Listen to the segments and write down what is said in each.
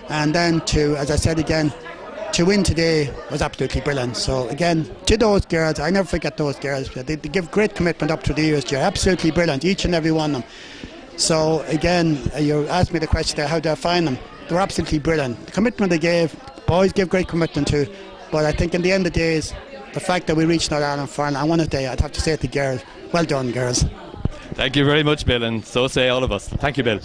And then as I said again, to win today was absolutely brilliant. So again, to those girls, I never forget those girls. They give great commitment up through the years. They're absolutely brilliant, each and every one of them. So again, you asked me the question there, how do I find them? They're absolutely brilliant. The commitment they gave, boys give great commitment too. But I think in the end of the days, the fact that we reached Northern Ireland final, I want to say, I'd have to say it to girls, well done girls. Thank you very much, Bill, and so say all of us. Thank you, Bill.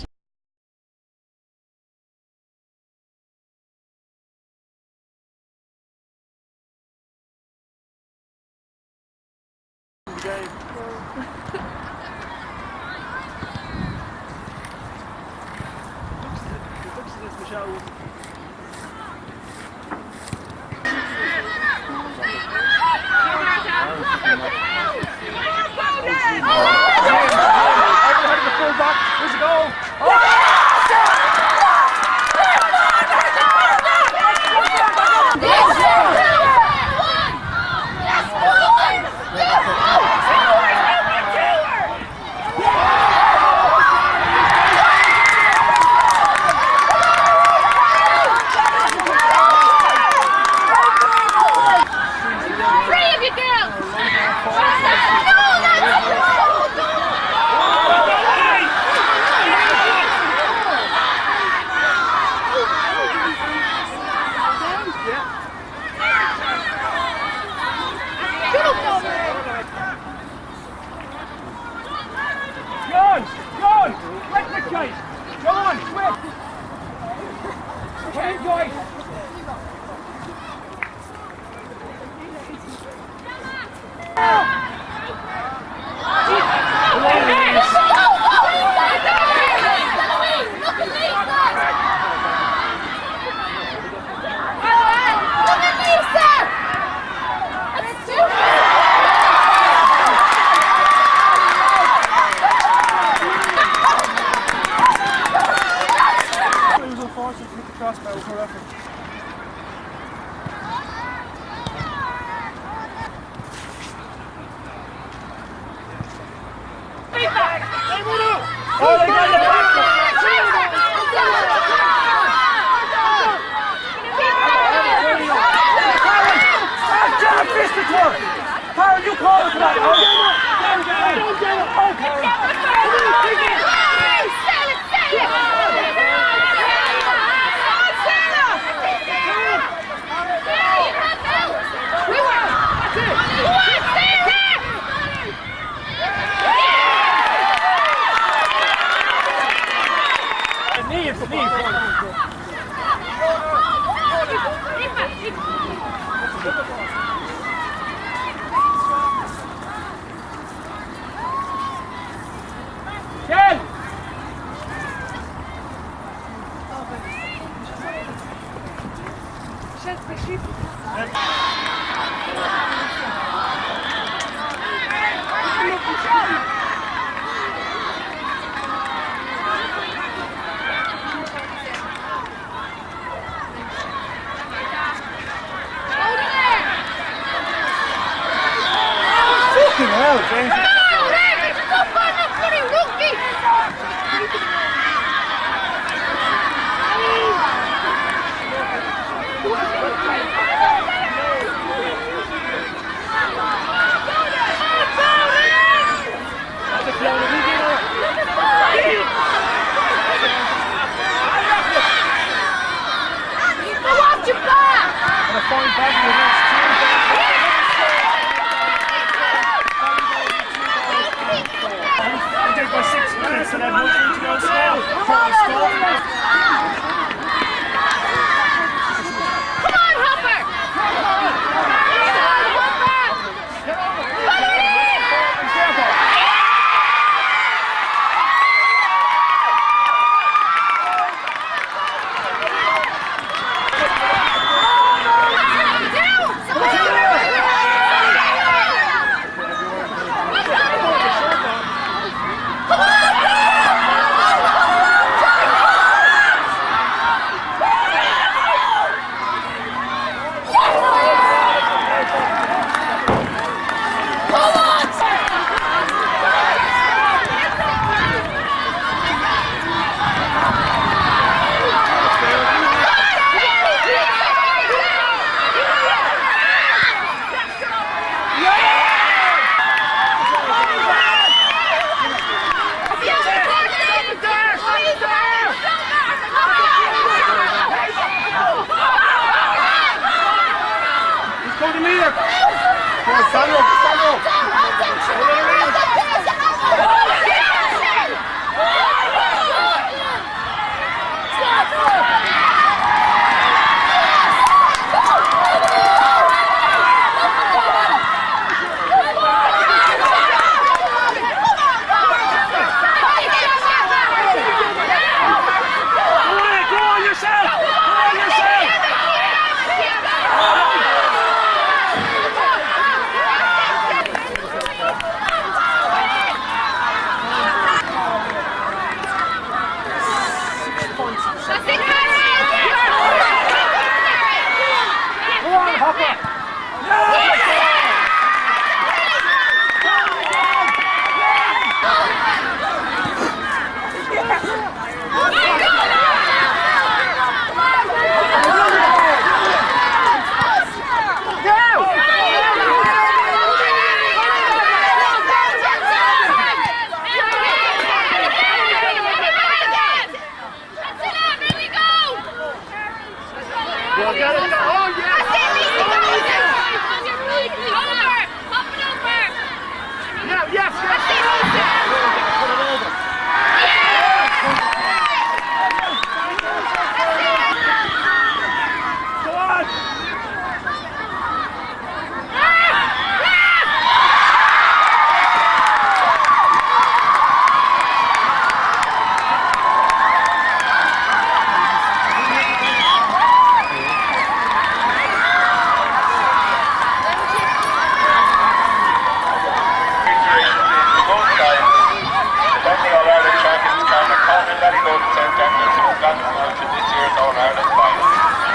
Ballyboden sent Endas, who have gotten now to this year's All-Ireland final.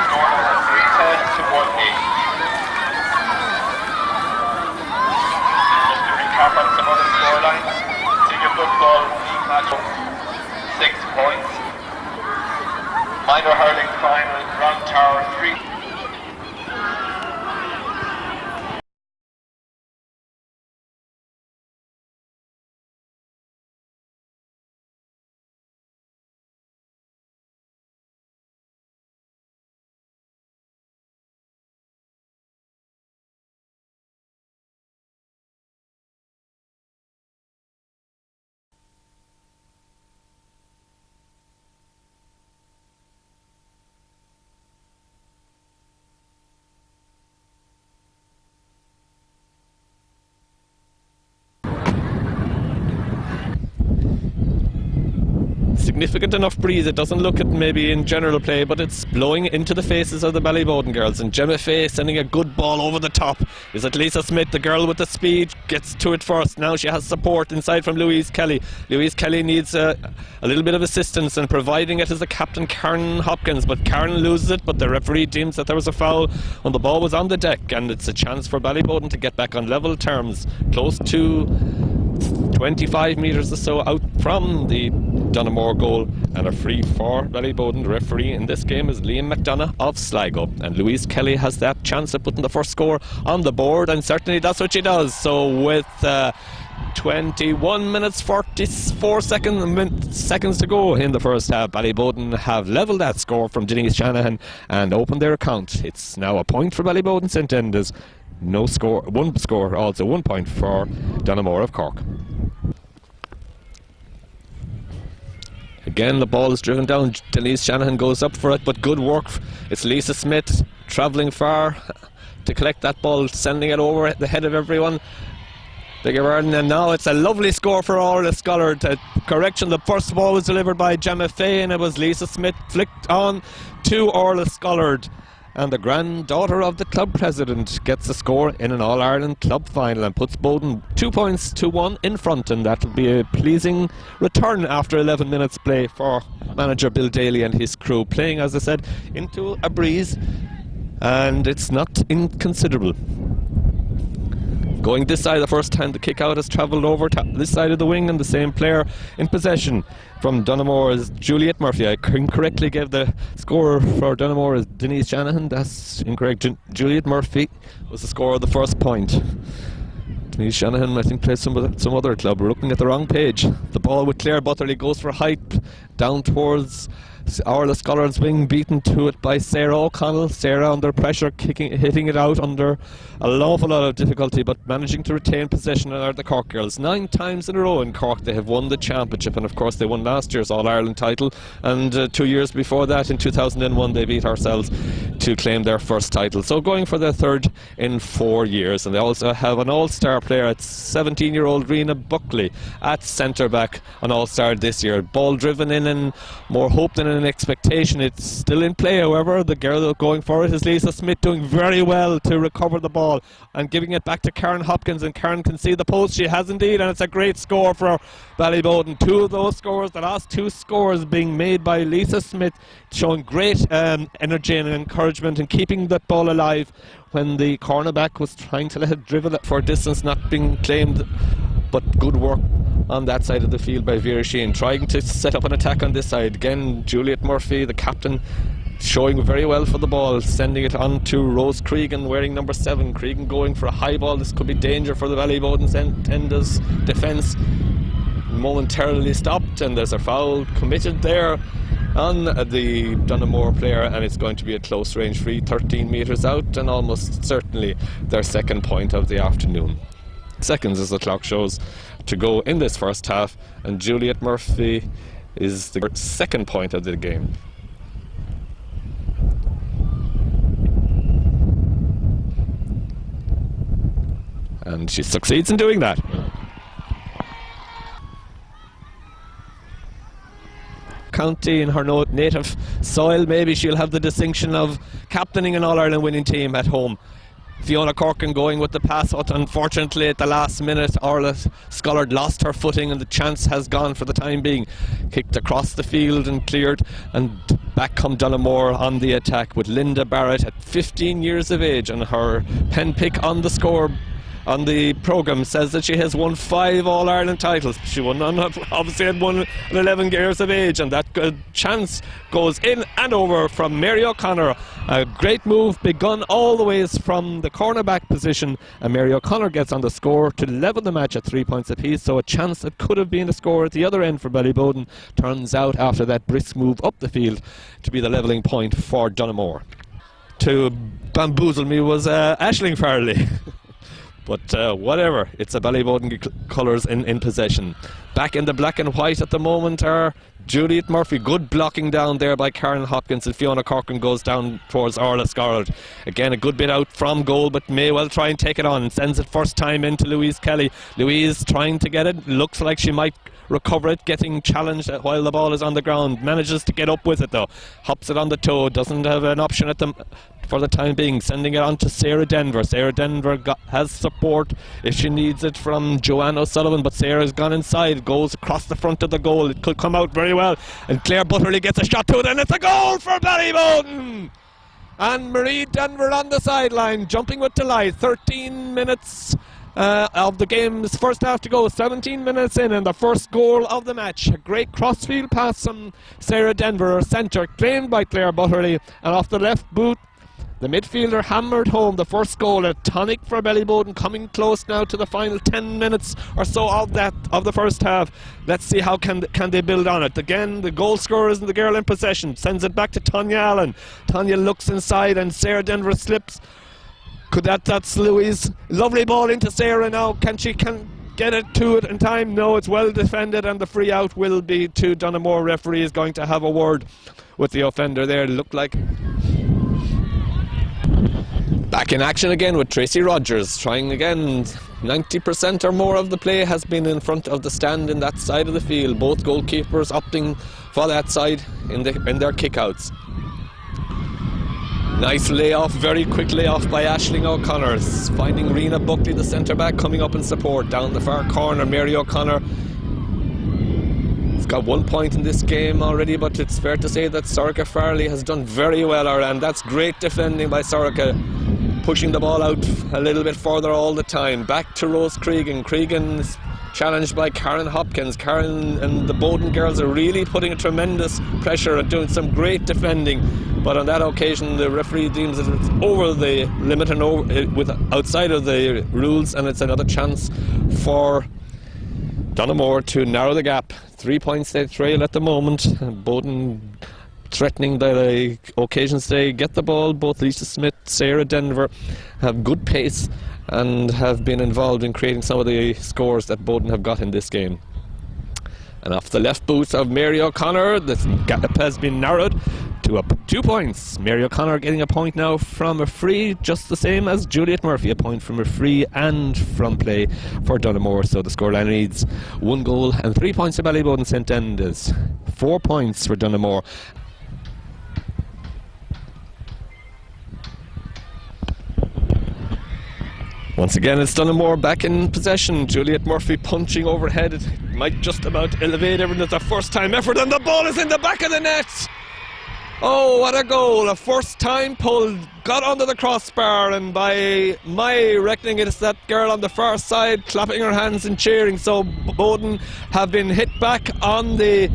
Scored over 310 to 1-8. Just to recap on some other scorelines, senior football league match 6 points. Minor hurling final, Round Tower 3. Significant enough breeze. It doesn't look it maybe in general play, but it's blowing into the faces of the Ballyboden girls. And Gemma Fay sending a good ball over the top. Is it Lisa Smith, the girl with the speed, gets to it first. Now she has support inside from Louise Kelly. Louise Kelly needs a little bit of assistance, and providing it is the captain Karen Hopkins, but Karen loses it, but the referee deems that there was a foul when the ball was on the deck, and it's a chance for Ballyboden to get back on level terms, close to 25 metres or so out from the Donoughmore goal, and a free for Ballyboden. The referee in this game is Liam McDonough of Sligo, and Louise Kelly has that chance of putting the first score on the board, and certainly that's what she does. So with 21 minutes 44 seconds to go in the first half, Ballyboden have levelled that score from Denise Shanahan and opened their account. It's now a point for Ballyboden St Endas. No score, one score, also 1 point for Donoughmore of Cork. Again, the ball is driven down. Denise Shanahan goes up for it, but good work. It's Lisa Smith travelling far to collect that ball, sending it over at the head of everyone. Beg your pardon, and now it's a lovely score for Orla Scollard. Correction, the first ball was delivered by Gemma Fay, and it was Lisa Smith flicked on to Orla Scollard. And the granddaughter of the club president gets a score in an All-Ireland club final and puts Boden 2 points to 1 in front, and that will be a pleasing return after 11 minutes play for manager Bill Daly and his crew, playing, as I said, into a breeze, and it's not inconsiderable. Going this side, the first time the kick out has travelled over to this side of the wing, and the same player in possession from Donoughmore is Juliet Murphy. I incorrectly gave the score for Donoughmore as Denise Shanahan. That's incorrect. Juliet Murphy was the scorer of the first point. Denise Shanahan, I think, plays some other club. We're looking at the wrong page. The ball with Claire Butterley goes for height down towards Orla Scollard's wing, beaten to it by Sarah O'Connell. Sarah under pressure, hitting it out under an awful lot of difficulty, but managing to retain possession are the Cork girls. 9 times in a row in Cork they have won the championship, and of course they won last year's All-Ireland title, and 2 years before that, in 2001, they beat ourselves to claim their first title. So going for their third in 4 years, and they also have an all-star player at 17-year-old Rena Buckley at centre-back, an all-star this year. Ball driven in and more hope than an expectation. It's still in play, however. The girl going for it is Lisa Smith, doing very well to recover the ball and giving it back to Karen Hopkins, and Karen can see the post. She has indeed, and it's a great score for Ballyboden. 2 of those scores, the last 2 scores being made by Lisa Smith, showing great energy and encouragement and keeping that ball alive when the cornerback was trying to let it dribble it for distance, not being claimed. But good work on that side of the field by Vera Sheehan, trying to set up an attack on this side. Again, Juliet Murphy, the captain, showing very well for the ball, sending it on to Rose Cregan wearing number 7. Cregan going for a high ball. This could be danger for the Ballyboden Endas defence. Momentarily stopped, and there's a foul committed there on the Donoughmore player, and it's going to be a close range free, 13 metres out, and almost certainly their second point of the afternoon. Seconds as the clock shows. to go in this first half, and Juliet Murphy is the second point of the game. And she succeeds in doing that. County in her native soil, maybe she'll have the distinction of captaining an All-Ireland winning team at home. Fiona Corkin going with the pass, but unfortunately at the last minute Orla Scollard lost her footing and the chance has gone for the time being. Kicked across the field and cleared, and back come Donoughmore on the attack with Linda Barrett at 15 years of age, and her pen pick on the score on the programme says that she has won 5 All-Ireland titles. She won none, obviously had won at 11 years of age, and that good chance goes in and over from Mary O'Connor. A great move begun all the ways from the cornerback position, and Mary O'Connor gets on the score to level the match at 3 points apiece. So a chance that could have been a score at the other end for Ballyboden turns out, after that brisk move up the field, to be the levelling point for Donoughmore. To bamboozle me was Aisling Farley. But whatever, it's a Ballyboden colours in possession. Back in the black and white at the moment are Juliet Murphy. Good blocking down there by Karen Hopkins, and Fiona Corkin goes down towards Orla Scollard. Again, a good bit out from goal, but may well try and take it on, and sends it first time into Louise Kelly. Louise trying to get it, looks like she might recover it, getting challenged while the ball is on the ground. Manages to get up with it though, hops it on the toe, doesn't have an option at the for the time being, sending it on to Sarah Denver. Sarah Denver has support if she needs it from Joanne O'Sullivan, but Sarah's gone inside, goes across the front of the goal. It could come out very well, and Claire Butterley gets a shot to it, and it's a goal for Ballyboden! And Marie Denver on the sideline, jumping with delight. 13 minutes of the game's first half to go, 17 minutes in, and the first goal of the match. A great crossfield pass from Sarah Denver, her centre, claimed by Claire Butterley, and off the left boot the midfielder hammered home the first goal. A tonic for Ballyboden, coming close now to the final 10 minutes or so of the first half. Let's see how can they build on it. Again, the goal scorer isn't the girl in possession, sends it back to Tonya Allen. Tonya looks inside and Sarah Denver slips. That's Louise. Lovely ball into Sarah now. Can get it to it in time? No, it's well defended, and the free out will be to Donoughmore. Referee is going to have a word with the offender there. It looked like. Back in action again with Tracy Rogers, trying again. 90% or more of the play has been in front of the stand in that side of the field. Both goalkeepers opting for that side in their kickouts. Nice layoff, very quick layoff by Aisling O'Connor, finding Rena Buckley, the centre back, coming up in support. Down the far corner, Mary O'Connor has got 1 point in this game already, but it's fair to say that Sorcha Farley has done very well, and that's great defending by Sorcha, pushing the ball out a little bit further all the time. Back to Rose Cregan. Cregan's challenged by Karen Hopkins. Karen and the Bowden girls are really putting a tremendous pressure and doing some great defending, but on that occasion the referee deems that it's over the limit and outside of the rules, and it's another chance for Donoughmore to narrow the gap. 3 points they trail at the moment. Bowden threatening the occasions they get the ball. Both Lisa Smith, Sarah Denver have good pace and have been involved in creating some of the scores that Bowden have got in this game. And off the left boot of Mary O'Connor, the gap has been narrowed to 2 points. Mary O'Connor getting a point now from a free, just the same as Juliet Murphy, a point from a free and from play for Donoughmore. So the scoreline reads 1 goal and 3 points to Ballyboden St Endas, 4 points for Donoughmore. Once again, it's Donoughmore back in possession. Juliet Murphy punching overhead. It might just about elevate everything. It's a first time effort, and the ball is in the back of the net. Oh, what a goal. A first time pull, got under the crossbar, and by my reckoning it's that girl on the far side clapping her hands and cheering. So Bowden have been hit back on the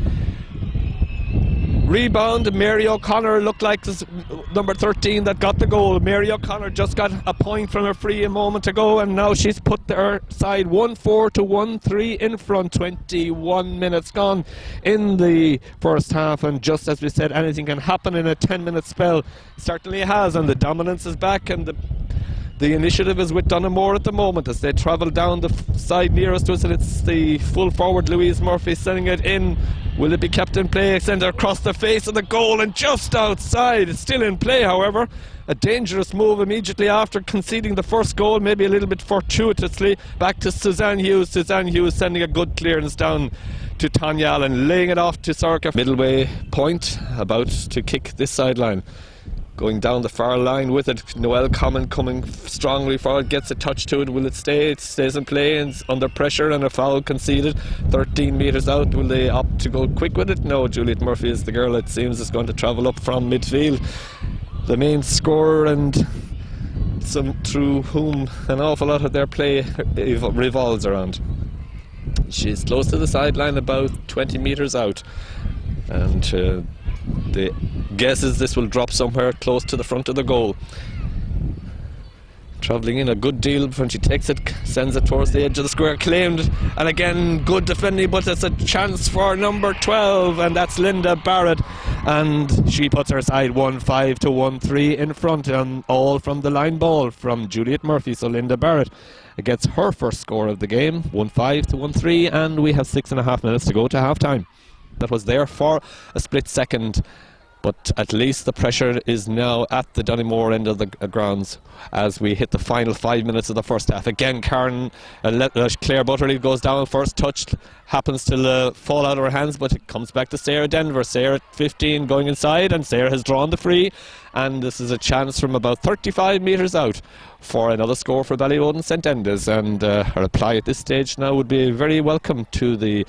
rebound. Mary O'Connor looked like this number 13 that got the goal. Mary O'Connor just got a point from a free a moment ago, and now she's put her side 1-4 to 1-3 in front. 21 minutes gone in the first half, and just as we said, anything can happen in a 10-minute spell. Certainly has, and the dominance is back, and the The initiative is with Donamore at the moment as they travel down the side nearest to us, and it's the full forward Louise Murphy sending it in. Will it be kept in play? Send it across the face of the goal and just outside. It's still in play, however. A dangerous move immediately after conceding the first goal, maybe a little bit fortuitously. Back to Suzanne Hughes. Suzanne Hughes sending a good clearance down to Tanya Allen, laying it off to Sorka. Middleway point, about to kick this sideline. Going down the far line with it. Noel Common coming strongly forward, gets a touch to it. Will it stay? It stays in play and it's under pressure, and a foul conceded 13 metres out. Will they opt to go quick with it? No, Juliet Murphy is the girl, it seems, is going to travel up from midfield. The main scorer, and some through whom an awful lot of their play revolves around. She's close to the sideline, about 20 metres out, and the guess is this will drop somewhere close to the front of the goal. Travelling in a good deal when she takes it, sends it towards the edge of the square, claimed, and again good defending, but it's a chance for number 12, and that's Linda Barrett, and she puts her side 1-5 to 1-3 in front, and all from the line ball from Juliet Murphy. So Linda Barrett gets her first score of the game, 1-5 to 1-3, and we have 6.5 minutes to go to half time. That was there for a split second, but at least the pressure is now at the Doneymore end of the grounds as we hit the final 5 minutes of the first half. Again, Claire Butterleaf goes down. First touch happens to fall out of her hands, but it comes back to Sarah Denver. Sarah at 15 going inside, and Sarah has drawn the free, and this is a chance from about 35 metres out for another score for Ballyboden St Endas, and her reply at this stage now would be very welcome to the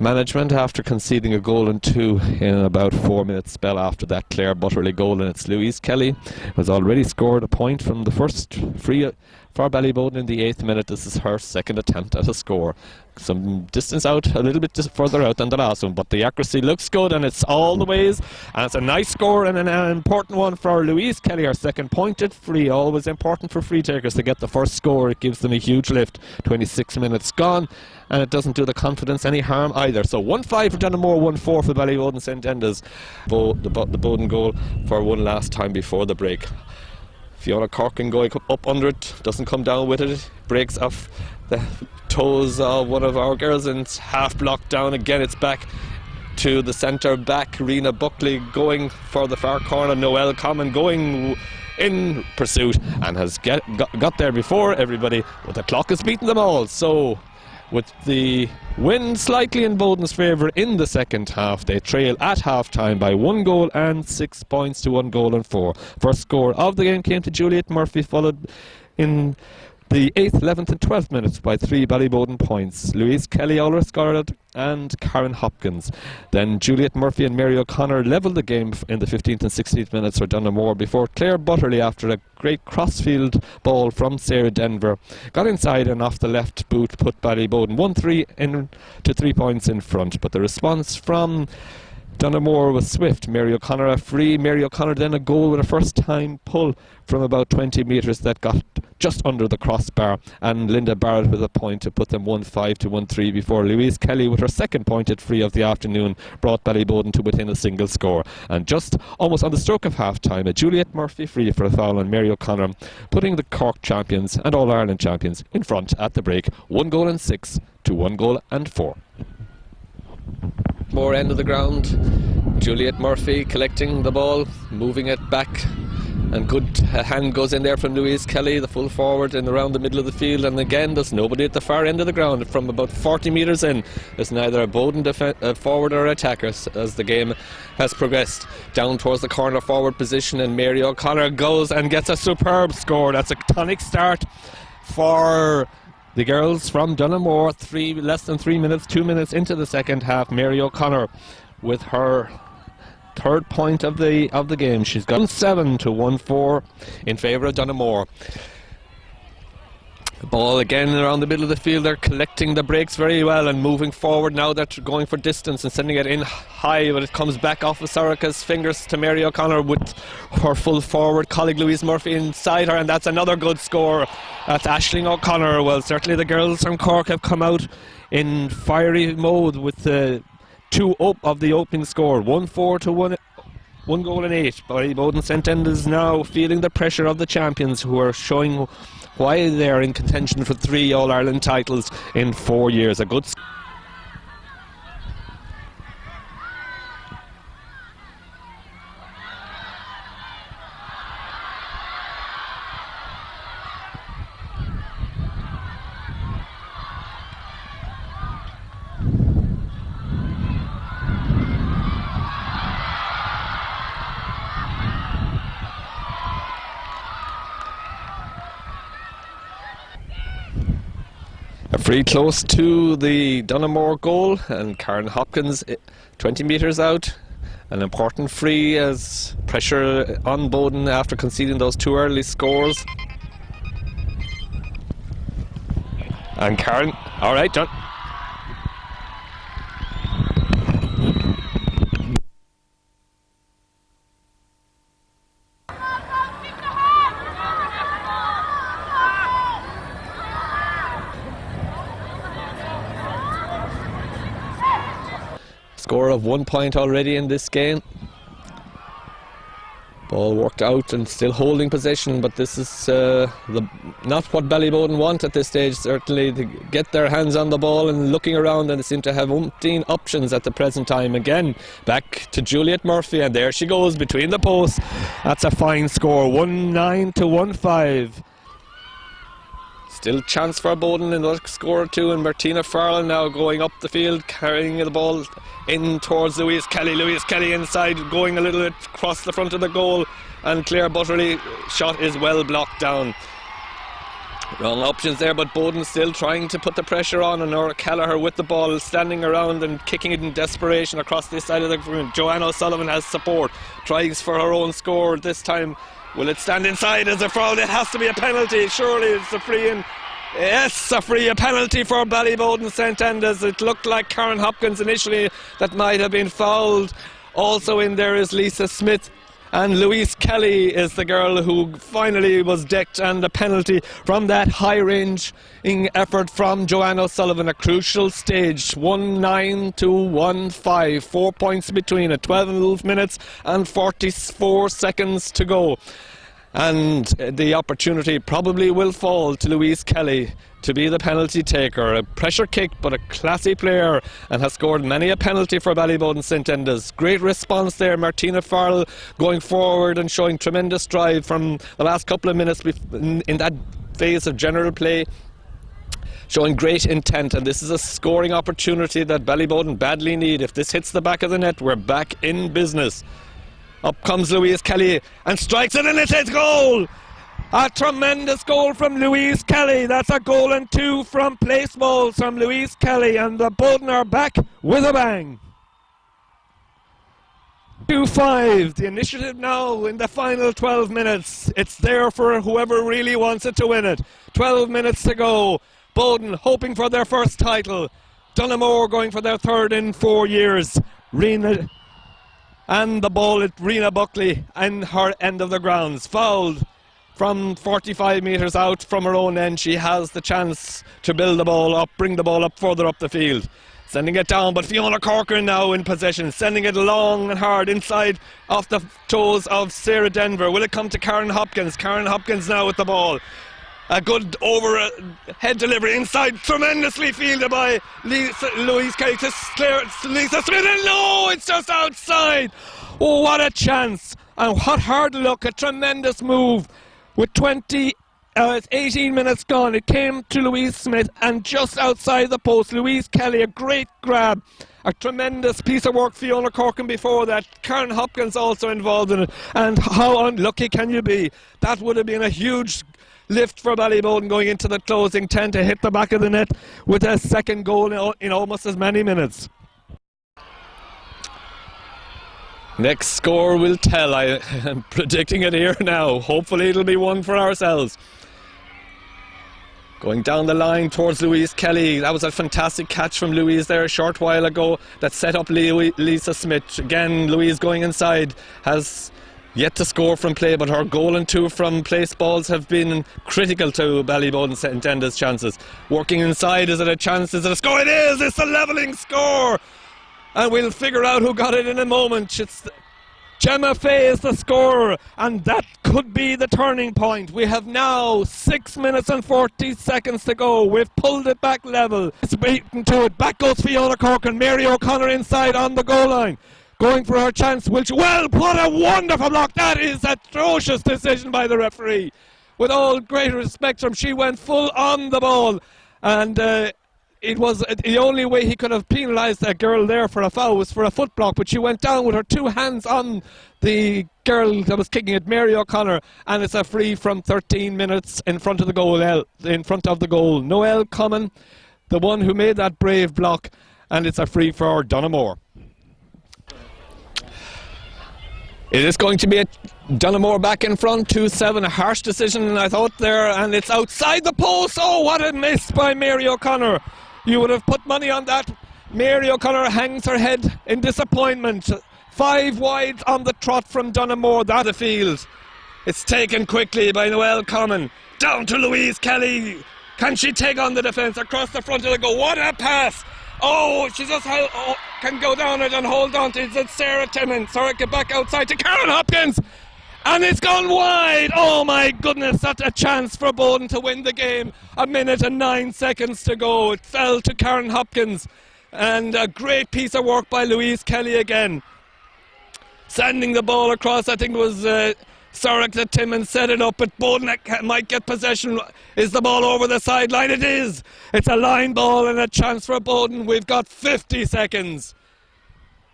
management after conceding a goal and two in about 4 minutes spell after that Claire Butterley goal. And it's Louise Kelly who has already scored a point from the first free for Ballyboden in the 8th minute. This is her second attempt at a score. Some distance out, a little bit further out than the last one, but the accuracy looks good, and it's all the ways, and it's a nice score and an important one for Louise Kelly, her second pointed free. Always important for free takers to get the first score. It gives them a huge lift. 26 minutes gone, and it doesn't do the confidence any harm either. So 1-5 for Doneymore, 1-4 for Ballyboden St Endas. The Boden goal for one last time before the break. Fiona Corkin going up under it, doesn't come down with it, breaks off the toes of one of our girls, and it's half blocked down. Again, it's back to the centre back. Rena Buckley going for the far corner. Noel Common going in pursuit and has got there before everybody, but the clock has beaten them all. So with the win slightly in Boden's favour in the second half, they trail at half time by 1 goal and 6 points to 1 goal and 4. First score of the game came to Juliet Murphy, followed in the 8th, 11th and 12th minutes by 3 Ballyboden points. Louise Kelly, Ulrich Scarlett and Karen Hopkins. Then Juliet Murphy and Mary O'Connor levelled the game in the 15th and 16th minutes for Doneymore before Claire Butterley, after a great crossfield ball from Sarah Denver, got inside and off the left boot, put Ballyboden 1-3 in to 3 points in front. But the response from Doneymore was swift. Mary O'Connor a free. Mary O'Connor then a goal with a first time pull from about 20 metres that got just under the crossbar, and Linda Barrett with a point to put them 1-5 to 1-3 before Louise Kelly with her second pointed free of the afternoon brought Ballyboden to within a single score. And just almost on the stroke of half time, a Juliet Murphy free for a foul on Mary O'Connor, putting the Cork champions and All Ireland champions in front at the break, 1 goal and 6 to 1 goal and 4. More end of the ground, Juliet Murphy collecting the ball, moving it back, and good hand goes in there from Louise Kelly, the full forward, and around the middle of the field. And again, there's nobody at the far end of the ground. From about 40 metres in, there's neither a Boden forward or attacker as the game has progressed down towards the corner forward position, and Mary O'Connor goes and gets a superb score. That's a tonic start for the girls from Doneymore. Less than 3 minutes, 2 minutes into the second half. Mary O'Connor with her third point of the game. She's got 7 to 1-4 in favour of Doneymore. The ball again around the middle of the field. They're collecting the breaks very well and moving forward. Now they're going for distance and sending it in high, but it comes back off of Soraka's fingers to Mary O'Connor with her full forward colleague Louise Murphy inside her, and that's another good score. That's Aisling O'Connor. Well, certainly the girls from Cork have come out in fiery mode with two of the opening score, 1-4 to 1 1 goal and 8. Ballyboden St Endas now feeling the pressure of the champions, who are showing why they are in contention for 3 All-Ireland titles in 4 years. A good a free close to the Dunamore goal, and Karen Hopkins 20 metres out. An important free as pressure on Boden after conceding those 2 early scores. And Karen, all right, John. Score of 1 point already in this game. Ball worked out and still holding possession, but this is not what Ballyboden want at this stage, certainly, to get their hands on the ball and looking around, and they seem to have umpteen options at the present time. Again, back to Juliet Murphy, and there she goes between the posts. That's a fine score, 1-9 to 1-5. Still chance for Boden in the score or two, and Martina Farrell now going up the field, carrying the ball in towards Louise Kelly. Louise Kelly inside, going a little bit across the front of the goal, and Claire Butterly shot is well blocked down. Wrong options there, but Boden still trying to put the pressure on, and Nora Callagher with the ball, standing around and kicking it in desperation across this side of the room. Joanne O'Sullivan has support, tries for her own score this time. Will it stand inside as a foul? It has to be a penalty. Surely it's a free in. Yes, a free, a penalty for Ballyboden St Endas. It looked like Karen Hopkins initially that might have been fouled. Also in there is Lisa Smith, and Louise Kelly is the girl who finally was decked, and a penalty from that high-ranging effort from Joanne O'Sullivan. A crucial stage, 1-9 to 1-5, 4 points between it, 12 minutes and 44 seconds to go. And the opportunity probably will fall to Louise Kelly to be the penalty taker. A pressure kick, but a classy player, and has scored many a penalty for Ballyboden St Endas. Great response there. Martina Farrell going forward and showing tremendous drive from the last couple of minutes in that phase of general play, showing great intent, and this is a scoring opportunity that Ballyboden badly need. If this hits the back of the net, we're back in business. Up comes Louise Kelly and strikes it, and it's his goal! A tremendous goal from Louise Kelly. That's a goal and 2 from place balls from Louise Kelly, and the Boden are back with a bang. 2-5, the initiative now in the final 12 minutes. It's there for whoever really wants it to win it. 12 minutes to go. Boden hoping for their first title. Dunamore going for their 3rd in 4 years. Rena and the ball at Rena Buckley and her end of the grounds. Fouled from 45 metres out from her own end. She has the chance to build the ball up, bring the ball up further up the field. Sending it down, but Fiona Corcoran now in possession, sending it long and hard inside off the toes of Sarah Denver. Will it come to Karen Hopkins? Karen Hopkins now with the ball. A good overhead delivery inside, tremendously fielded by Louise Kelly to Lisa Smith, and no, it's just outside. Oh, what a chance, and what hard luck, a tremendous move. With 18 minutes gone, it came to Louise Smith, and just outside the post, Louise Kelly, a great grab. A tremendous piece of work, Fiona Corcoran before that. Karen Hopkins also involved in it, and how unlucky can you be? That would have been a huge lift for Ballyboden going into the closing 10 to hit the back of the net with a second goal in almost as many minutes. Next score will tell. I am predicting it here now. Hopefully it'll be one for ourselves. Going down the line towards Louise Kelly. That was a fantastic catch from Louise there a short while ago that set up Lisa Smith. Again, Louise going inside has yet to score from play, but her goal and 2 from place balls have been critical to Ballyboden St Endas' chances. Working inside, is it a chance? Is it a score? It is! It's a levelling score! And we'll figure out who got it in a moment. Gemma Fay is the scorer, and that could be the turning point. We have now 6 minutes and 40 seconds to go. We've pulled it back level. It's beaten to it. Back goes Fiona Corcoran. Mary O'Connor inside on the goal line, going for her chance. Well, what a wonderful block. That is a atrocious decision by the referee. With all great respect from, she went full on the ball, and it was the only way he could have penalised a girl there for a foul was for a foot block, but she went down with her two hands on the girl that was kicking it, Mary O'Connor, and it's a free from 13 minutes in front of the goal. Noelle Common, the one who made that brave block, and it's a free for Donamore. It is going to be a Donamore back in front, 2-7, a harsh decision I thought there, and it's outside the post. Oh, what a miss by Mary O'Connor. You would have put money on that. Mary O'Connor hangs her head in disappointment. 5 wide on the trot from Donamore. That's the field. It's taken quickly by Noelle Common. Down to Louise Kelly. Can she take on the defence across the front of the goal? What a pass! Oh, she just can go down it and hold on to it. It's Sarah Timmins. Sorry, get back outside to Karen Hopkins. And it's gone wide. Oh my goodness, that's a chance for Boden to win the game. 1 minute and 9 seconds to go. It fell to Karen Hopkins. And a great piece of work by Louise Kelly again. Sending the ball across, I think it was Sarah Timmins set it up, but Boden might get possession. Is the ball over the sideline? It is. It's a line ball and a chance for Boden. We've got 50 seconds.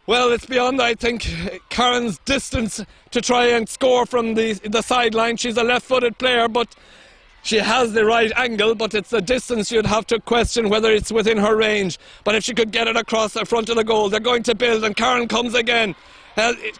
Well, it's beyond, I think, Karen's distance to try and score from the sideline. She's a left-footed player, but she has the right angle, but it's a distance you'd have to question whether it's within her range. But if she could get it across the front of the goal, they're going to build, and Karen comes again.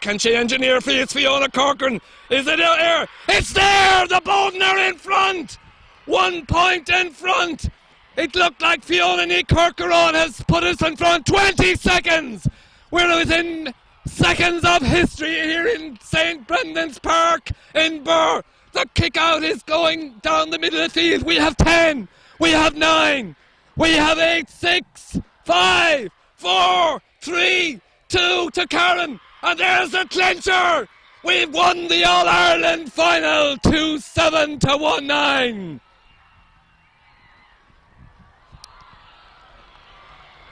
Can she engineer for it's Fiona Corcoran? Is it there? It's there! The Boden are in front! 1 point in front! It looked like Fiona Ní Corcoran has put us in front. 20 seconds! We're within seconds of history here in St. Brendan's Park in Birr. The kick out is going down the middle of the field. We have 10. We have 9. We have 8, 6, 5, 4, 3, 2 to Karen. And there's the clincher. We've won the All-Ireland final 2-7 to 1-9.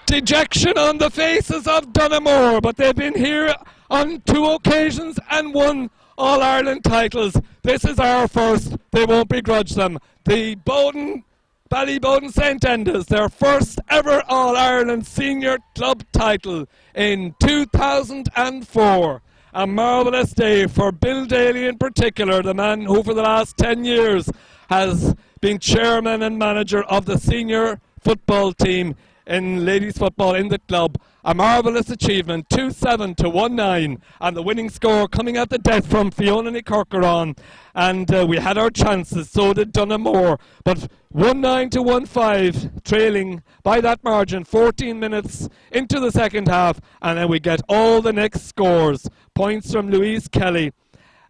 Dejection on the faces of Donamore, but they've been here on 2 occasions and won All-Ireland titles. This is our first. They won't begrudge them. The Ballyboden St. Endas, their first ever All-Ireland senior club title in 2004. A marvellous day for Bill Daly in particular, the man who for the last 10 years has been chairman and manager of the senior football team in ladies football in the club. A marvellous achievement, 2-7 to 1-9, and the winning score coming at the death from Fiona Ní Corcoran. And we had our chances, so did Donamore, but 1-9 to 1-5, trailing by that margin, 14 minutes into the second half, and then we get all the next scores. Points from Louise Kelly,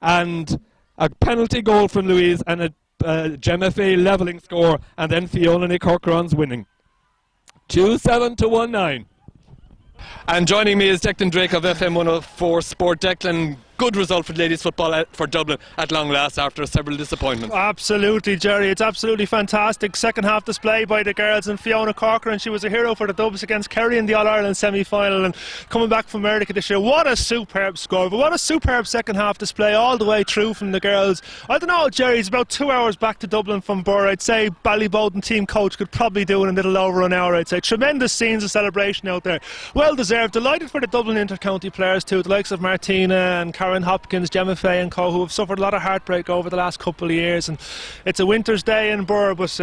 and a penalty goal from Louise, and a Gemma Fay levelling score, and then Fiona Ní Corcoran's winning. 2-7 to 1-9. And joining me is Declan Drake of FM 104 Sport. Declan, good result for ladies football for Dublin at long last after several disappointments. Absolutely, Jerry, it's absolutely fantastic. Second half display by the girls, and Fiona Corcoran, she was a hero for the Dubs against Kerry in the All-Ireland semi-final, and coming back from America this year. What a superb score, but what a superb second half display all the way through from the girls. I don't know, Jerry, it's about 2 hours back to Dublin from Birr. I'd say Ballyboden team coach could probably do it in a little over an hour, I'd say. Tremendous scenes of celebration out there. Well deserved. Delighted for the Dublin inter-county players too, the likes of Martina and Karen Hopkins, Gemma Fay and co, who have suffered a lot of heartbreak over the last couple of years. And it's a winter's day in Birr, but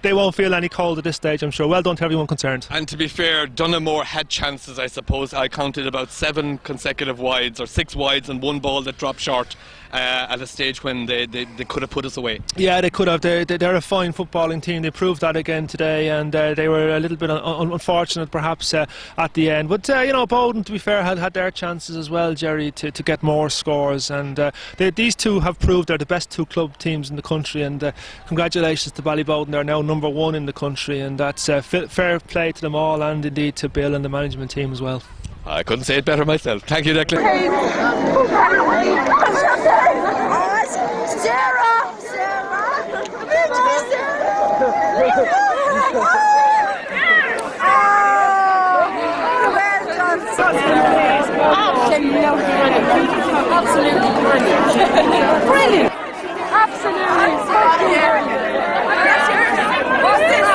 they won't feel any cold at this stage, I'm sure. Well done to everyone concerned. And to be fair, Donamore had chances, I suppose. I counted about 7 consecutive wides, or 6 wides and 1 ball that dropped short at a stage when they could have put us away. Yeah, they could have. They're a fine footballing team. They proved that again today, and they were a little bit unfortunate perhaps at the end. But Boden, to be fair, had their chances as well, Jerry, to get more scores, and these two have proved they're the best 2 club teams in the country, and congratulations to Ballyboden. They're now number 1 in the country, and that's fair play to them all, and indeed to Bill and the management team as well. I couldn't say it better myself. Thank you, Declan. Absolutely brilliant. Brilliant. Absolutely brilliant. What's this?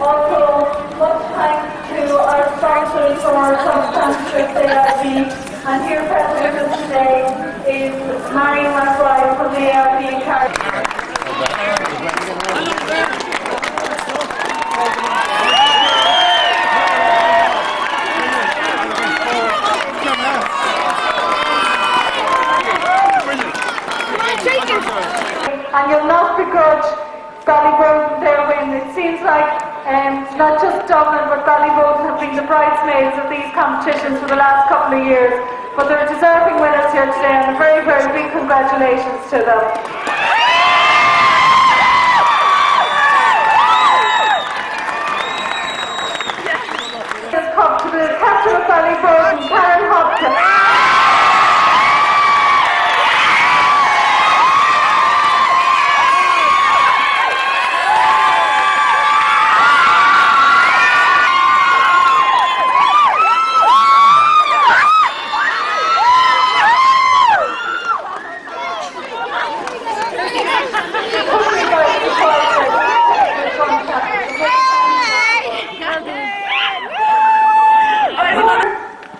Also, much thanks to our sponsors for our substantive ARB, and here present with us today is Marion McBride from the ARB Academy. And you'll not begrudge Ballyboden their win. It seems like not just Dublin but Ballyboden have been the bridesmaids of these competitions for the last couple of years. But they're deserving winners here today, and a very, very big congratulations to them. This cup to the captain of Ballyboden, Karen Hopkins.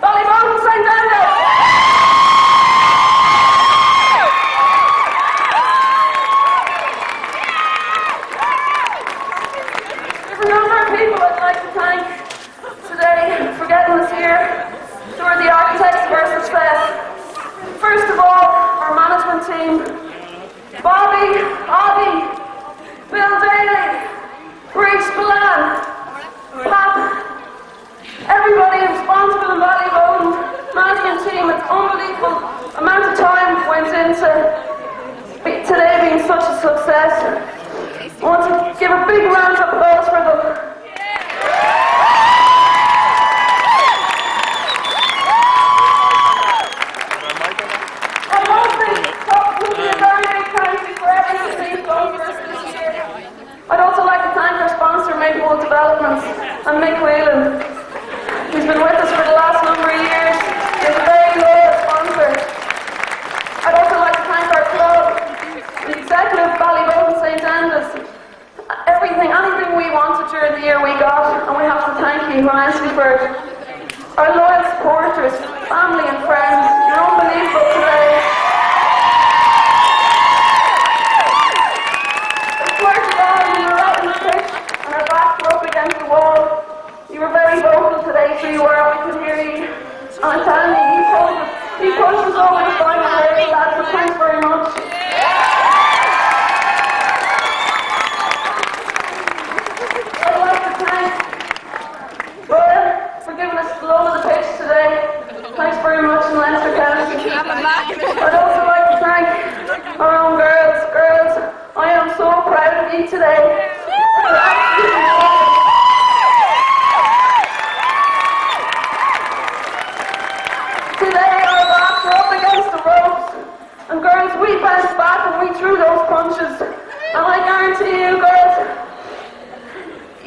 Ballyboden St. Endas! There's a number of people I'd like to thank today for getting us here. Who are the architects of our success. First of all, our management team. Bobby, Audie, Bill Daly, Bruce Milan, Pat, everybody responsible in Ballyboden, management team. It's unbelievable amount of time went into today being such a success. I want to give a big round of applause for them. I'd also like to thank our sponsor, Maple Developments, and Mick Whelan. He's been with us for the last number of years. He's a very loyal sponsor. I'd also like to thank our club, the executive, Ballyboden St. Endas. Anything we wanted during the year we got, and we have to thank you immensely for it. Our loyal supporters, family and friends, you're unbelievable today. You were very vocal today, so you were, we could hear you. And I'm telling you, he pushed us over the final rail, lads, so thanks very much. I'd like to thank Brian for giving us the loan of the pitch today. Thanks very much in Leinster County. I'd also like to thank our own girls. Girls, I am so proud of you today. And girls, we bounced back and we threw those punches. And I guarantee you, girls,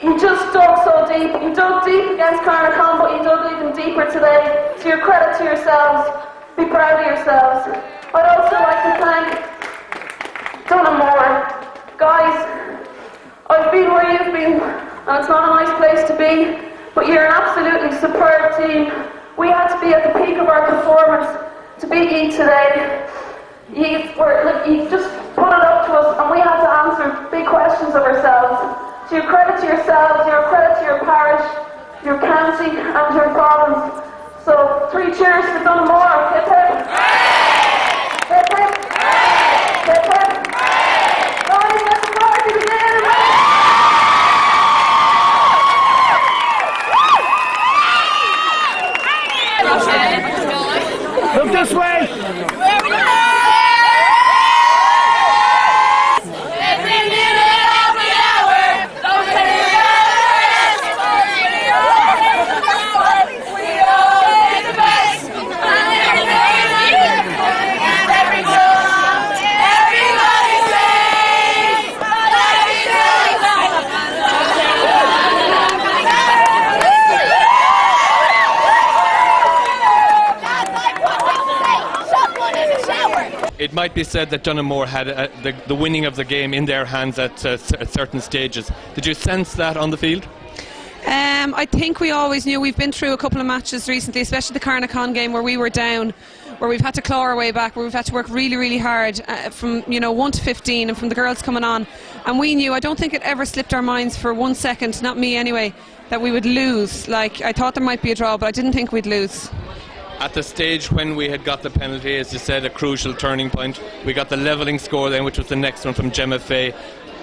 you just dug so deep. You dug deep against Carnacon, but you dug even deeper today. So your credit to yourselves. Be proud of yourselves. I'd also like to thank Dunamore. Guys, I've been where you've been, and it's not a nice place to be, but you're an absolutely superb team. We had to be at the peak of our performance to beat you today. You just put it up to us, and we had to answer big questions of ourselves. So your credit to yourselves, your credit to your parish, your county, and your province. So 3 cheers for Dunamore. Hip hip. Hip hip. Hip hip. Guys, let's party again. It might be said that Dunamore had the winning of the game in their hands at certain stages. Did you sense that on the field? I think we always knew. We've been through a couple of matches recently, especially the Carnacon game where we were down, where we've had to claw our way back, where we've had to work really, really hard from 1 to 15 and from the girls coming on. And we knew, I don't think it ever slipped our minds for 1 second, not me anyway, that we would lose. Like, I thought there might be a draw, but I didn't think we'd lose. At the stage when we had got the penalty, as you said, a crucial turning point, we got the levelling score then, which was the next one from Gemma Fay.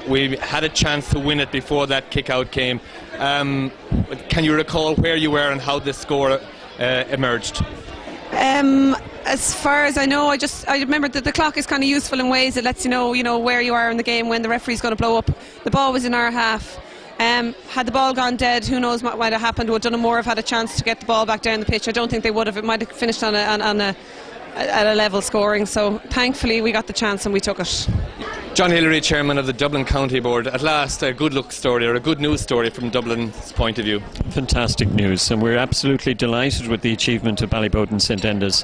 We had a chance to win it before that kick-out came. Can you recall where you were and how this score emerged? As far as I know, I remember that the clock is kind of useful in ways. It lets you know where you are in the game when the referee's going to blow up. The ball was in our half. Had the ball gone dead, who knows what might have happened. Would Dunamore have had a chance to get the ball back down the pitch? I don't think they would have. It might have finished on a level scoring. So thankfully we got the chance and we took it. John Hillary, chairman of the Dublin County Board. At last, a good look story, or a good news story from Dublin's point of view. Fantastic news, and we're absolutely delighted with the achievement of Ballyboden St Endas.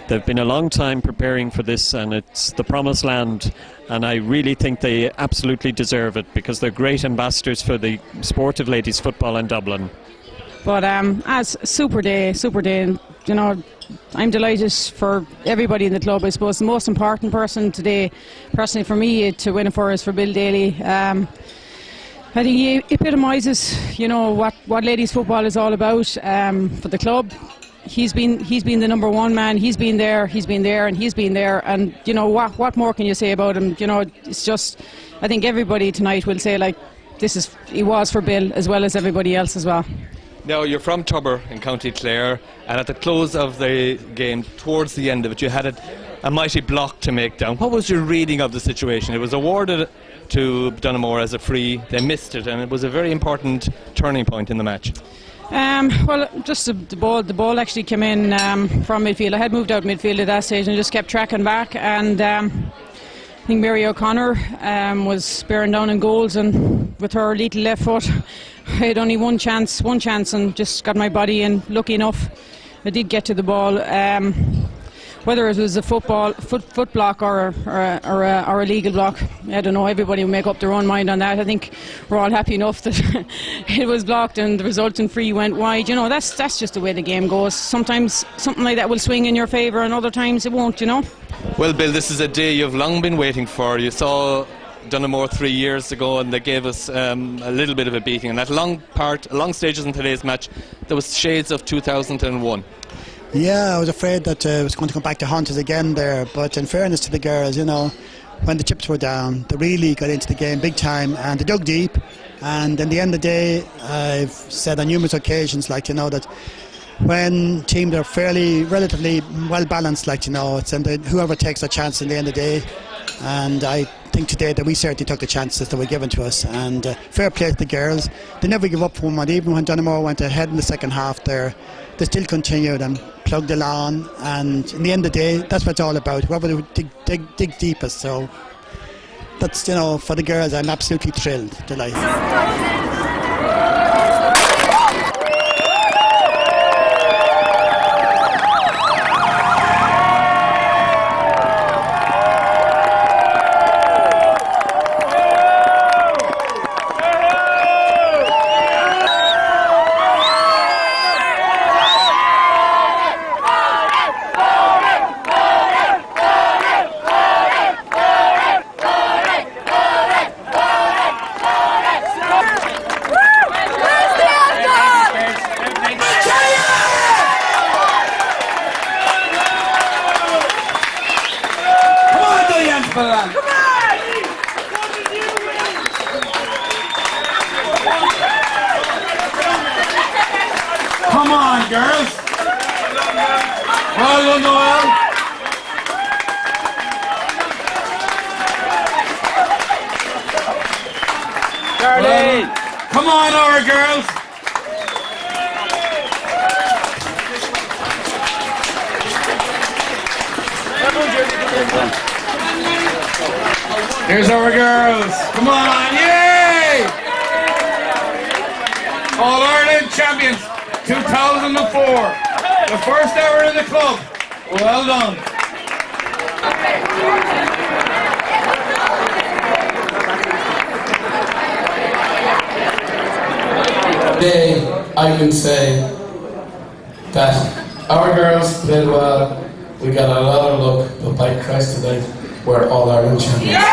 They've been a long time preparing for this, and it's the promised land, and I really think they absolutely deserve it because they're great ambassadors for the sport of ladies football in Dublin. But as super day, and I'm delighted for everybody in the club. I suppose the most important person today, personally for me, to win it for is for Bill Daly. I think he epitomises, what ladies football is all about for the club. He's been the number one man. He's been there, and he's been there, and what more can you say about him? It's just, I think everybody tonight will say he was for Bill as well as everybody else as well. Now, you're from Tubber in County Clare, and at the close of the game, towards the end of it, you had a mighty block to make down. What was your reading of the situation? It was awarded to Dunamore as a free. They missed it, and it was a very important turning point in the match. Well, just the ball actually came in from midfield. I had moved out midfield at that stage and just kept tracking back, and I think Mary O'Connor was bearing down in goals, and with her little left foot, I had only one chance and just got my body in. Lucky enough, I did get to the ball. Whether it was a foot block or a legal block, I don't know. Everybody will make up their own mind on that. I think we're all happy enough that it was blocked and the resulting free went wide. That's just the way the game goes. Sometimes something like that will swing in your favour, and other times it won't. Well, Bill, this is a day you've long been waiting for. You saw Dunamore 3 years ago, and they gave us a little bit of a beating. And that long stages in today's match, there was shades of 2001. Yeah, I was afraid that it was going to come back to haunt us again there. But in fairness to the girls, when the chips were down, they really got into the game big time and they dug deep. And in the end of the day, I've said on numerous occasions, that when teams are relatively well balanced, it's whoever takes a chance in the end of the day. And I think today that we certainly took the chances that were given to us, and fair play to the girls. They never give up from it. Even when Dunamore went ahead in the second half there, they still continued and plugged along, and in the end of the day, that's what it's all about, whoever dig deepest. So that's, for the girls, I'm absolutely thrilled, delighted. Come on, girls. Well done, Noel. Charlie. Come on, our girls. Here's our girls. Come on, yay! All-Ireland champions, 2004. The first ever in the club. Well done. Today, I can say that our girls played well, we got a lot of luck, but by Christ tonight, we're all Ireland champions.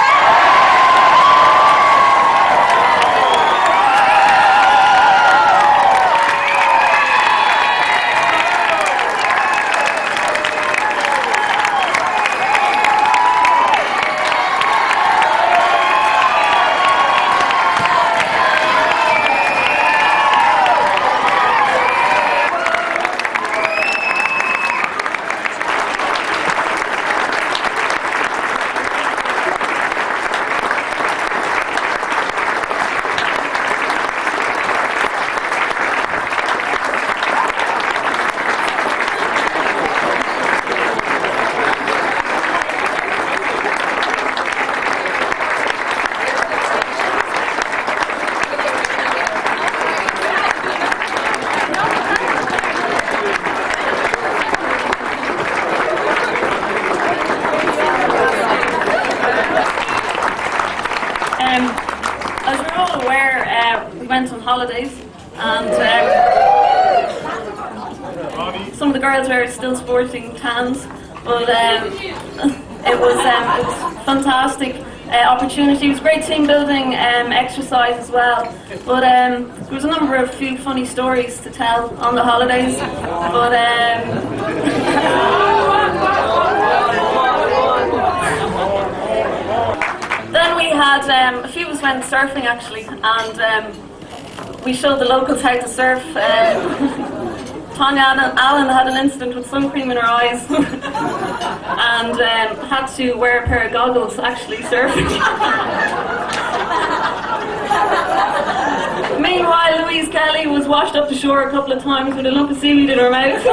As we're all aware, we went on holidays, and some of the girls are still sporting tans, but it was fantastic opportunity. It was great team building exercise as well. But there was a number of few funny stories to tell on the holidays. But then we had a few of us went surfing actually, and we showed the locals how to surf. Tanya Allen had an incident with sun cream in her eyes and had to wear a pair of goggles actually surfing. Meanwhile, Louise Kelly was washed up the shore a couple of times with a lump of seaweed in her mouth.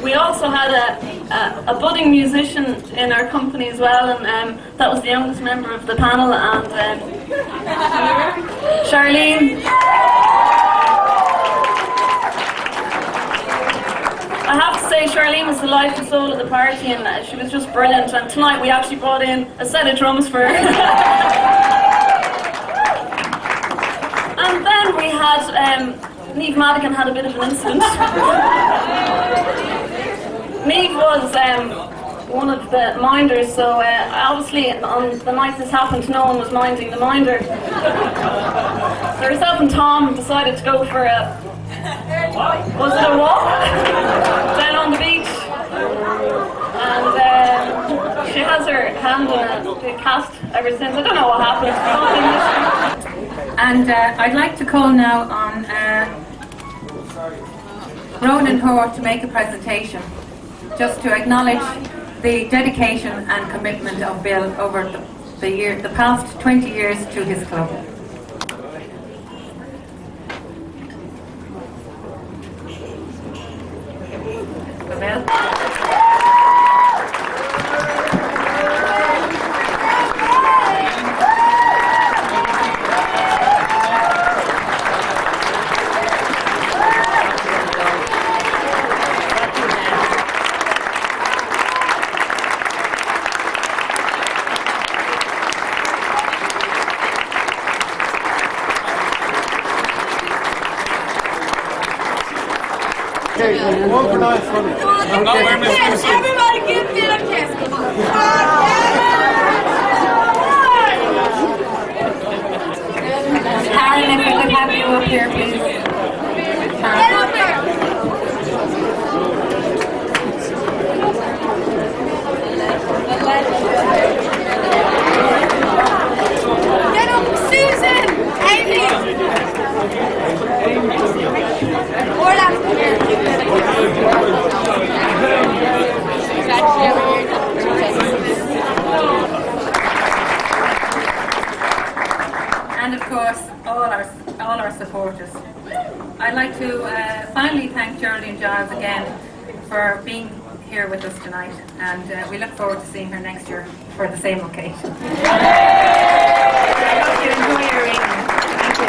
We also had a budding musician in our company as well, and that was the youngest member of the panel, and Charlene. I have to say, Charlene was the life and soul of the party, and she was just brilliant. And tonight we actually brought in a set of drums for her. And then we had Niamh Madigan had a bit of an incident. Niamh was one of the minders, so obviously on the night this happened, no one was minding the minder. So herself and Tom decided to go for a, was it a walk? Down on the beach. And she has her hand in a big cast ever since. I don't know what happened. And I'd like to call now on Ronan Hoare to make a presentation, just to acknowledge the dedication and commitment of Bill over the past 20 years to his club. Bill. Everybody give Bill a kiss. Come on. Karen, if we could have you up here, please. Get up here. Get up, Susan. Amy. Orla. And of course, all our supporters. I'd like to finally thank Geraldine Giles again for being here with us tonight, and we look forward to seeing her next year for the same occasion. I hope you enjoy your evening. Thank you.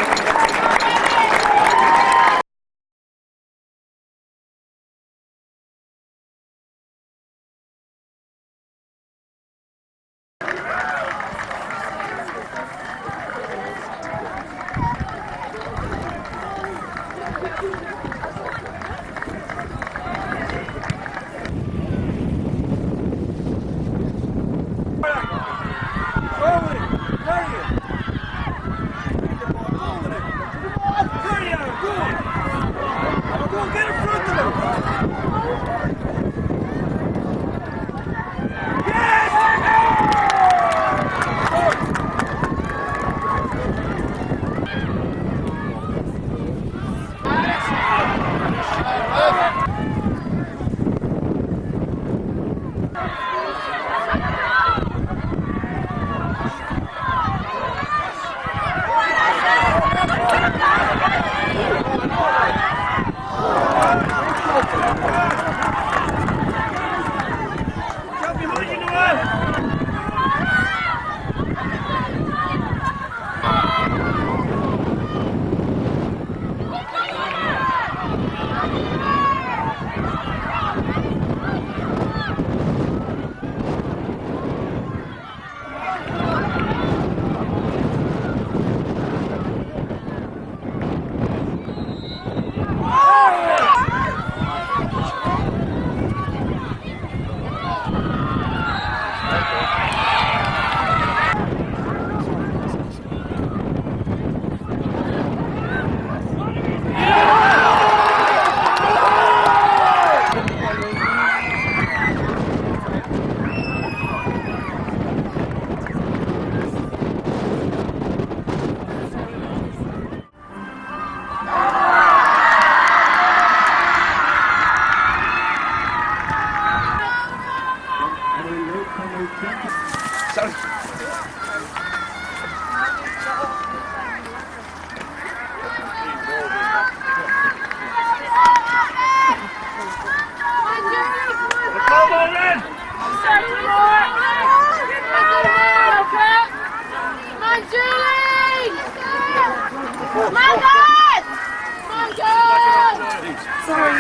Sorry.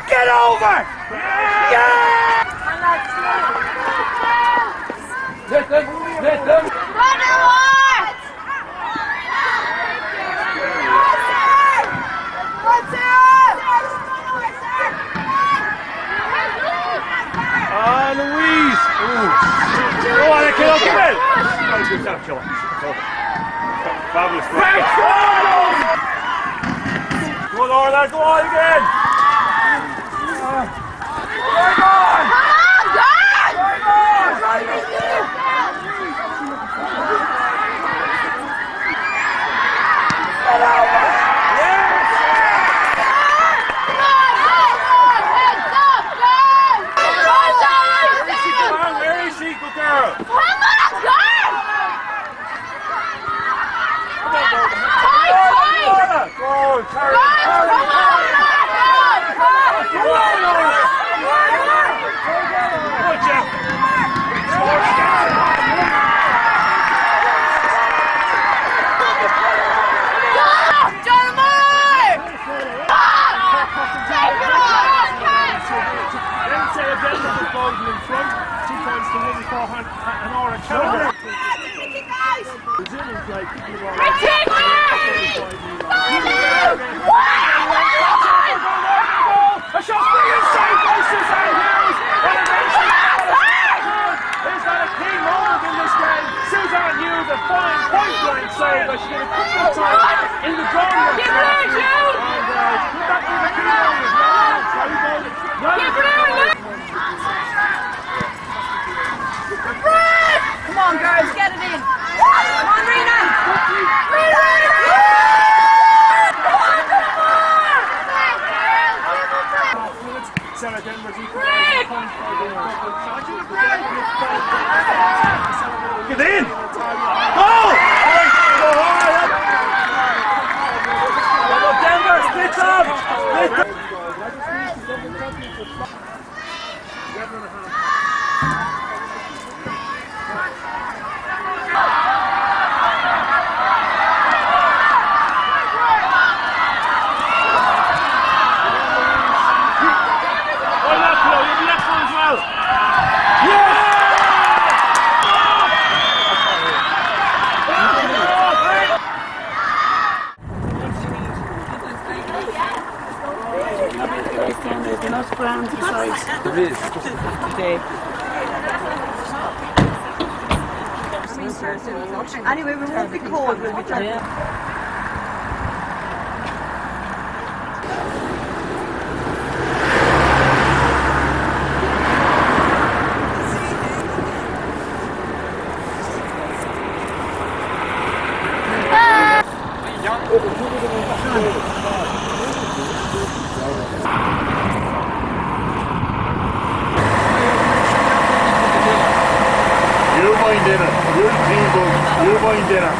Get over! Yeah! Let them. Ah, Louise! Go on, kiddo, come in! Good job, Joe. Fabulous. Go on, Orla, go on again! Where is she, good girl? Go, Terry. Good, Jeff. Then say a gentleman was Ballyboden in front. 2 points to win for an Aura Kelleher. Brazilians like people who are a shot for inside by Suzanne Hughes. And eventually there's not a key moment in this game. Suzanne Hughes, a fine point-blank save, but she did a couple of times in the drawing room. And that was a key moment as well. Come on, girls, get it in. Come on, Rena. Sarah Denver's equalising point for the get in! Go! Denver, split up! Anyway, we won't be cold, we'll be drinking. You mind dinner. You people, you mind dinner.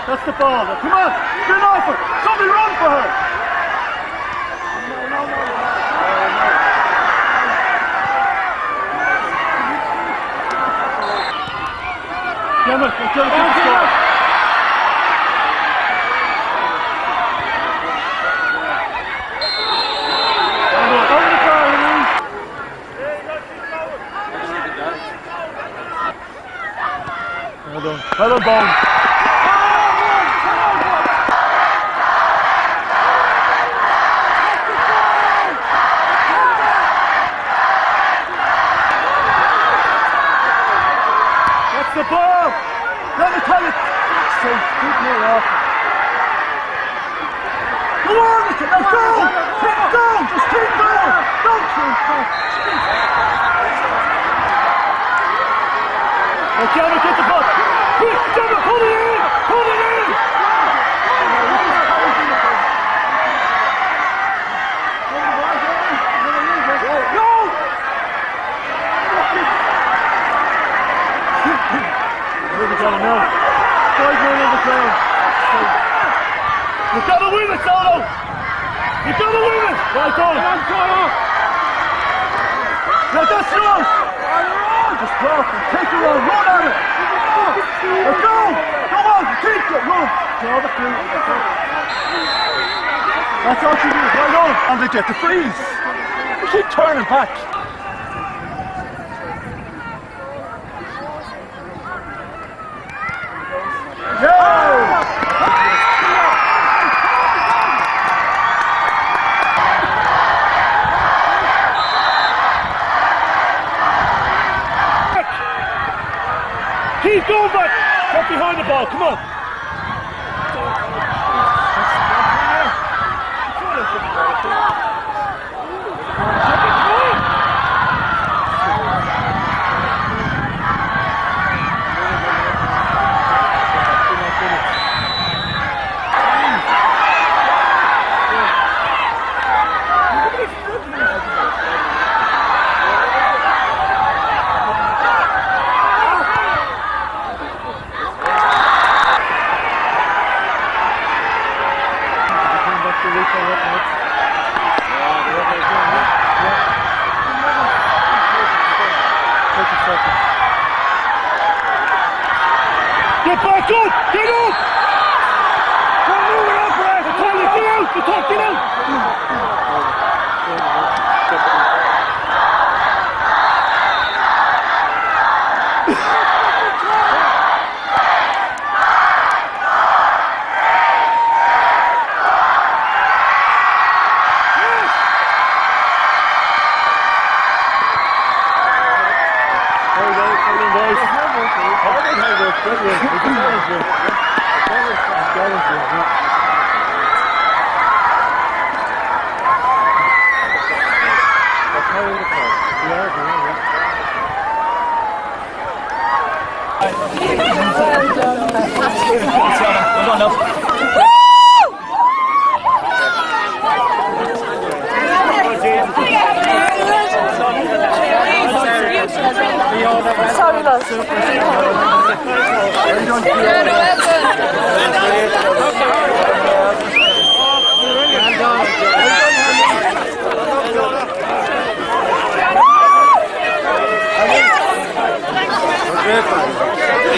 That's the ball. Come on, spin off her. Somebody run for her. Gemma, get the score. Well done, Bone. That's the ball. Let me tell you. So keep me off. Go on, let's go. Keep going. Just keep going. Don't keep going. Now, Gemma, get the ball. Quick, Gemma, put it in! Put it in! Go! Here we go now. 5 men on the ground. You've got to win it, Solo! You've got to win it! Right, go on. Now that's yours! Just drop and take it on, run at it! Let's go! Come on, keep it, run! Draw the free. That's all she does, right on! And they get the freeze! We keep turning back. Keep going back! Get behind the ball, come on! Get back up! Get up! Don't move it up, Brad! Get out! Get out!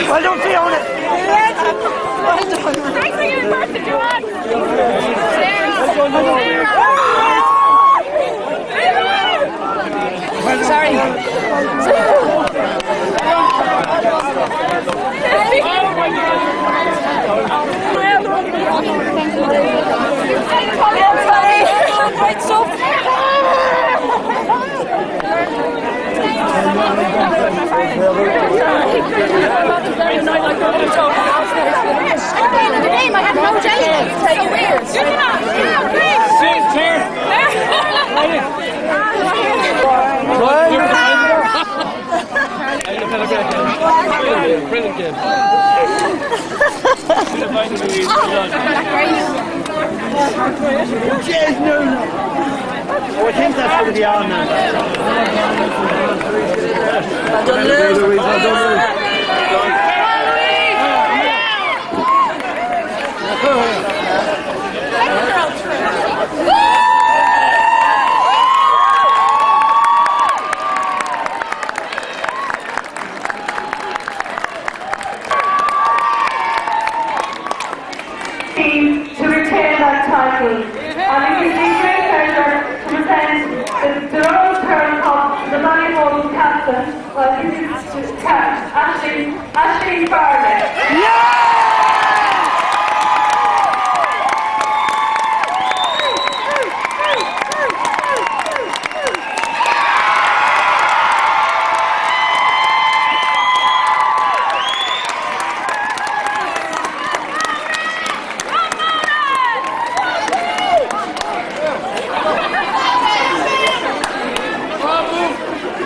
Well done, Fiona. Thanks for your birthday, Joanne. Sorry. Great stuff. At the end of the game, I had no jelly. It's so weird. You're not. Yeah, great. Brilliant game. Cheers, Nuno. I think that's going to be on now. Well done, Lou. I'll give you to Ashley Farley.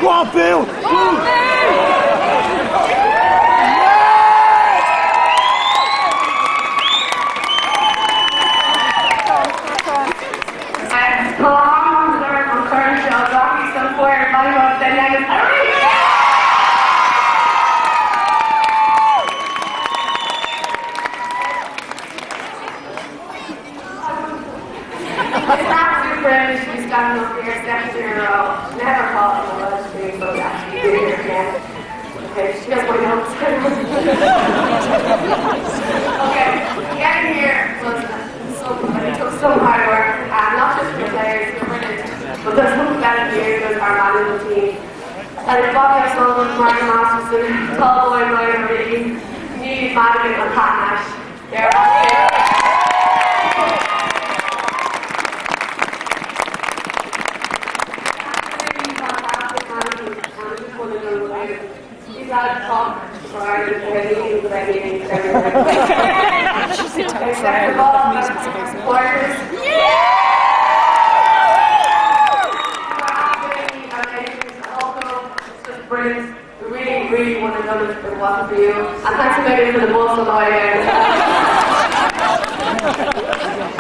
Go on, Bill! It's absolute privilege to be standing up here, stepping in a row. Never thought I was doing so actually be here again. Okay, she does my notes. Okay, getting here was it took some hard work, and not just for the players, but there's some better here with our management team. And Bobby O'Sullivan, Martin Masterson, Paul Boyd, Ryan Reed, Neil Madigan, and Pat Nash. They're all here. Really want to know if it wasn't for you. And thanks a million for the bus on the way there.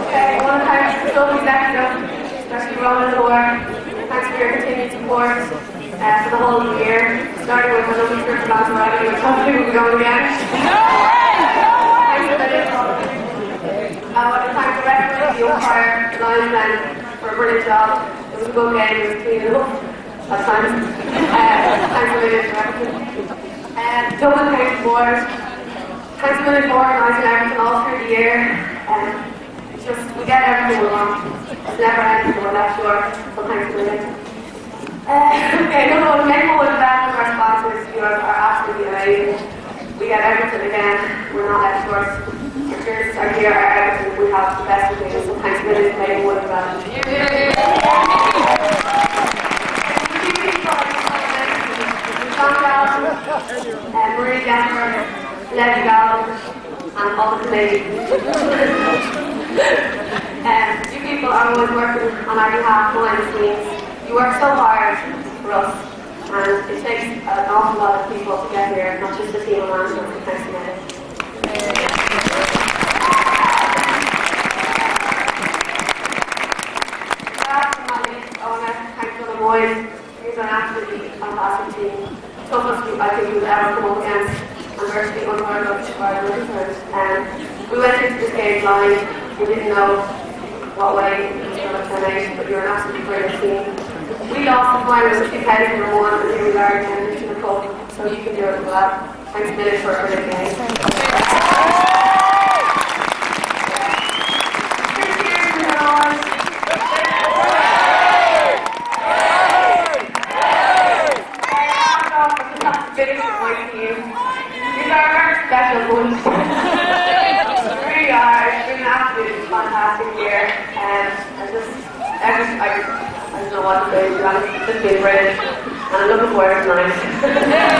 Okay, I want to thank the Sophie executive, especially Roman and Laura. Thanks for your continued support for the whole of the year. Starting with the lovely trip to Ballyboden, which hopefully we'll be going again. Thanks a million. I want to thank the referee, the umpire, the linesmen for a brilliant job. It was a good game, it was clean enough at times. Thanks a million for everything. Dublin County Board, thanks a million for organising everything all through the year. It's just, we get everything we want. It's never ending, we're left short, so thanks a million. Okay, no, the main one with that with our sponsors, you are absolutely amazing. We get everything again, we're not left short. Our shirts are here, our everything, we have the best of things, so thanks a million for making one of that. Marie Jasper, Leslie Gallagher, and all the Canadians. You people are always working on our behalf behind the scenes. You work so hard for us, and it takes an awful lot of people to get here, not just the team of management. So thanks a million. Last but not least, I want to thank the boys. He's an absolutely fantastic team. Toughest I think we've ever come up against, and virtually unheard of by the listeners. We went into this game blind. We didn't know what way it was going to turn out, but you're an absolutely brilliant team. We lost the final in 2001, and here we are again in the cup, so you can do it as well. Thanks a million for a brilliant game. Special ones. Really are. It's been an absolutely fantastic year, and I don't know what to say. It's just been brilliant, and I'm looking forward to tonight.